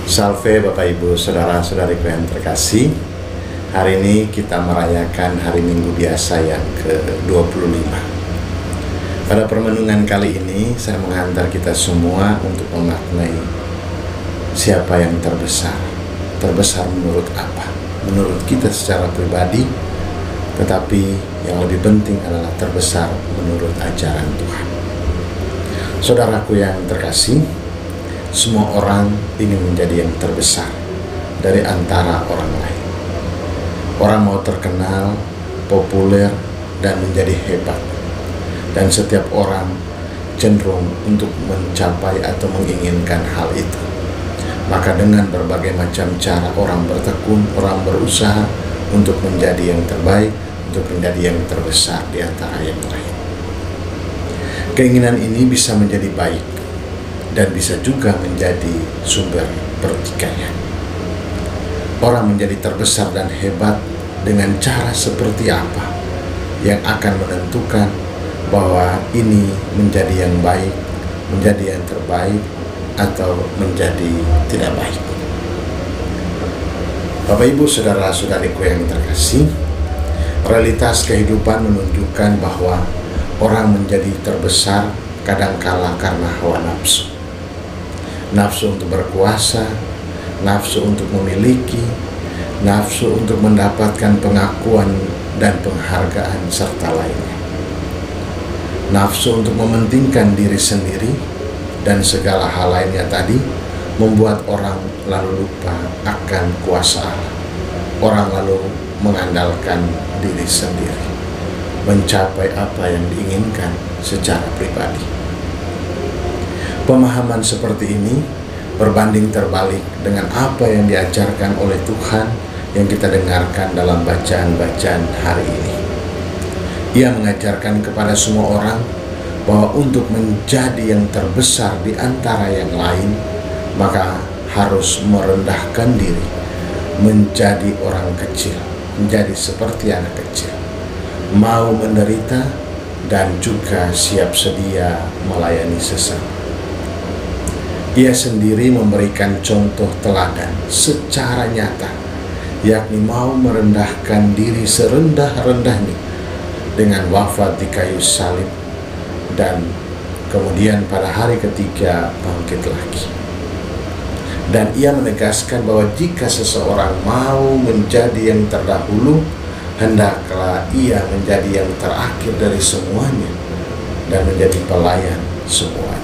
Salve Bapak Ibu Saudara-saudariku yang terkasih. Hari ini kita merayakan hari Minggu biasa yang ke-25. Pada permenungan kali ini saya menghantar kita semua untuk memaknai siapa yang terbesar. Terbesar menurut apa? Menurut kita secara pribadi, tetapi yang lebih penting adalah terbesar menurut ajaran Tuhan. Saudaraku yang terkasih, semua orang ingin menjadi yang terbesar dari antara orang lain. Orang mau terkenal, populer, dan menjadi hebat. Dan setiap orang cenderung untuk mencapai atau menginginkan hal itu. Maka dengan berbagai macam cara orang bertekun, orang berusaha untuk menjadi yang terbaik, untuk menjadi yang terbesar di antara yang lain. Keinginan ini bisa menjadi baik dan bisa juga menjadi sumber pertikaian. Orang menjadi terbesar dan hebat dengan cara seperti apa yang akan menentukan bahwa ini menjadi yang baik, menjadi yang terbaik, atau menjadi tidak baik. Bapak Ibu Saudara-saudariku yang terkasih, realitas kehidupan menunjukkan bahwa orang menjadi terbesar kadangkala karena hawa nafsu. Nafsu untuk berkuasa, nafsu untuk memiliki, nafsu untuk mendapatkan pengakuan dan penghargaan serta lainnya. Nafsu untuk mementingkan diri sendiri dan segala hal lainnya tadi membuat orang lalu lupa akan kuasa Allah. Orang lalu mengandalkan diri sendiri, mencapai apa yang diinginkan secara pribadi. Pemahaman seperti ini berbanding terbalik dengan apa yang diajarkan oleh Tuhan yang kita dengarkan dalam bacaan-bacaan hari ini. Ia mengajarkan kepada semua orang bahwa untuk menjadi yang terbesar di antara yang lain, maka harus merendahkan diri, menjadi orang kecil, menjadi seperti anak kecil, mau menderita dan juga siap sedia melayani sesama. Ia sendiri memberikan contoh teladan secara nyata, yakni mau merendahkan diri serendah-rendahnya dengan wafat di kayu salib dan kemudian pada hari ketiga bangkit lagi. Dan ia menegaskan bahwa jika seseorang mau menjadi yang terdahulu, hendaklah ia menjadi yang terakhir dari semuanya dan menjadi pelayan semuanya.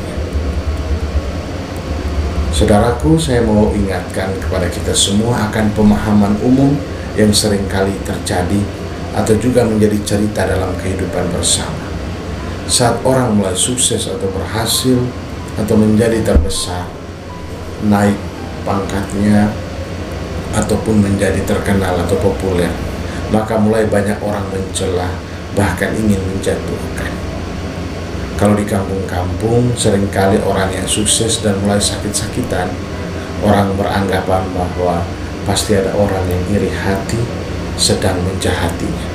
Saudaraku, saya mau ingatkan kepada kita semua akan pemahaman umum yang seringkali terjadi atau juga menjadi cerita dalam kehidupan bersama. Saat orang mulai sukses atau berhasil atau menjadi terbesar, naik pangkatnya ataupun menjadi terkenal atau populer, maka mulai banyak orang mencela, bahkan ingin menjatuhkan. Kalau di kampung-kampung seringkali orang yang sukses dan mulai sakit-sakitan, orang beranggapan bahwa pasti ada orang yang iri hati sedang menjahatinya.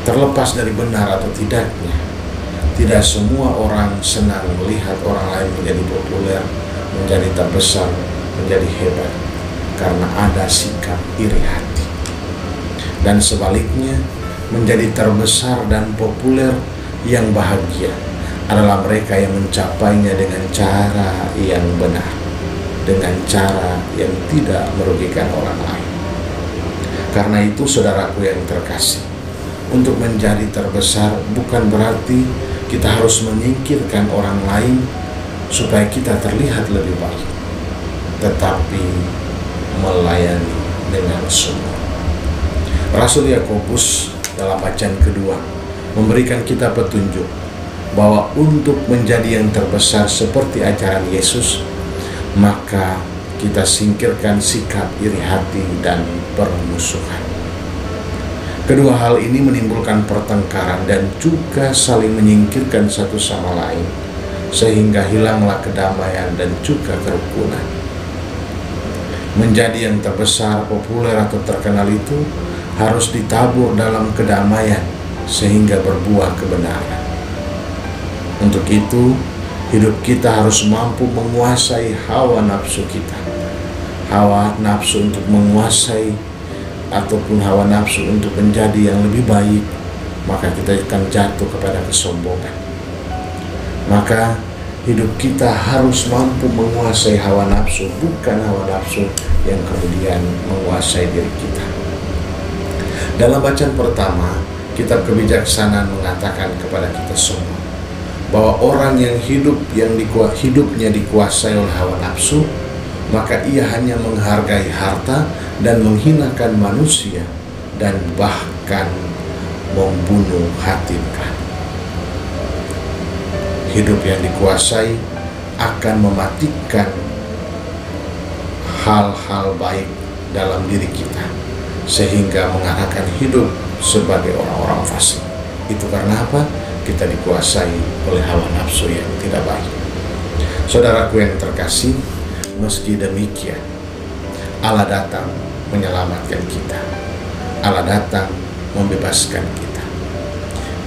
Terlepas dari benar atau tidaknya, tidak semua orang senang melihat orang lain menjadi populer, menjadi terbesar, menjadi hebat, karena ada sikap iri hati. Dan sebaliknya, menjadi terbesar dan populer yang bahagia adalah mereka yang mencapainya dengan cara yang benar, dengan cara yang tidak merugikan orang lain. Karena itu saudaraku yang terkasih, untuk menjadi terbesar bukan berarti kita harus menyingkirkan orang lain supaya kita terlihat lebih baik, tetapi melayani dengan semua. Rasul Yakobus dalam bacaan kedua memberikan kita petunjuk bahwa untuk menjadi yang terbesar seperti ajaran Yesus, maka kita singkirkan sikap iri hati dan permusuhan. Kedua hal ini menimbulkan pertengkaran dan juga saling menyingkirkan satu sama lain, sehingga hilanglah kedamaian dan juga kerukunan. Menjadi yang terbesar, populer atau terkenal itu harus ditabur dalam kedamaian sehingga berbuah kebenaran. Untuk itu, hidup kita harus mampu menguasai hawa nafsu kita hawa nafsu untuk menguasai ataupun hawa nafsu untuk menjadi yang lebih baik, maka kita akan jatuh kepada kesombongan. Maka hidup kita harus mampu menguasai hawa nafsu, bukan hawa nafsu yang kemudian menguasai diri kita. Dalam bacaan pertama, kitab kebijaksanaan mengatakan kepada kita semua bahwa orang yang hidupnya dikuasai oleh hawa nafsu, maka ia hanya menghargai harta dan menghinakan manusia dan bahkan membunuh hati nurani. Hidup yang dikuasai akan mematikan hal-hal baik dalam diri kita, sehingga mengarahkan hidup sebagai orang-orang fasik. Itu karena apa? Kita dikuasai oleh hawa nafsu yang tidak baik. Saudaraku yang terkasih, meski demikian, Allah datang menyelamatkan kita. Allah datang membebaskan kita.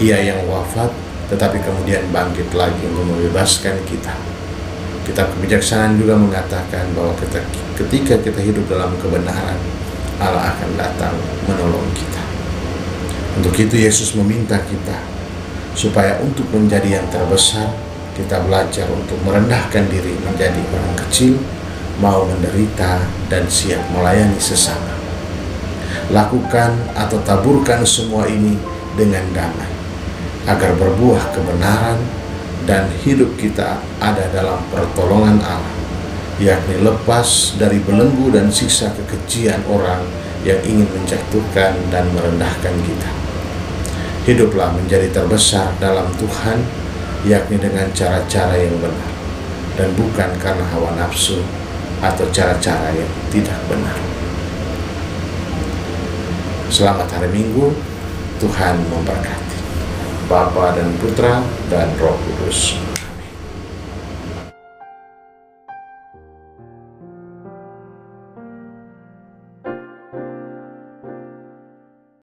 Ia yang wafat tetapi kemudian bangkit lagi untuk membebaskan kita. Kitab kebijaksanaan juga mengatakan bahwa ketika kita hidup dalam kebenaran, Allah akan datang menolong kita. Untuk itu Yesus meminta kita supaya untuk menjadi yang terbesar, kita belajar untuk merendahkan diri menjadi orang kecil, mau menderita dan siap melayani sesama. Lakukan atau taburkan semua ini dengan damai, agar berbuah kebenaran dan hidup kita ada dalam pertolongan Allah, yakni lepas dari belenggu dan sisa kekejian orang yang ingin menjatuhkan dan merendahkan kita. Hiduplah menjadi terbesar dalam Tuhan, yakni dengan cara-cara yang benar, dan bukan karena hawa nafsu atau cara-cara yang tidak benar. Selamat hari Minggu, Tuhan memberkati. Bapa dan Putra dan Roh Kudus.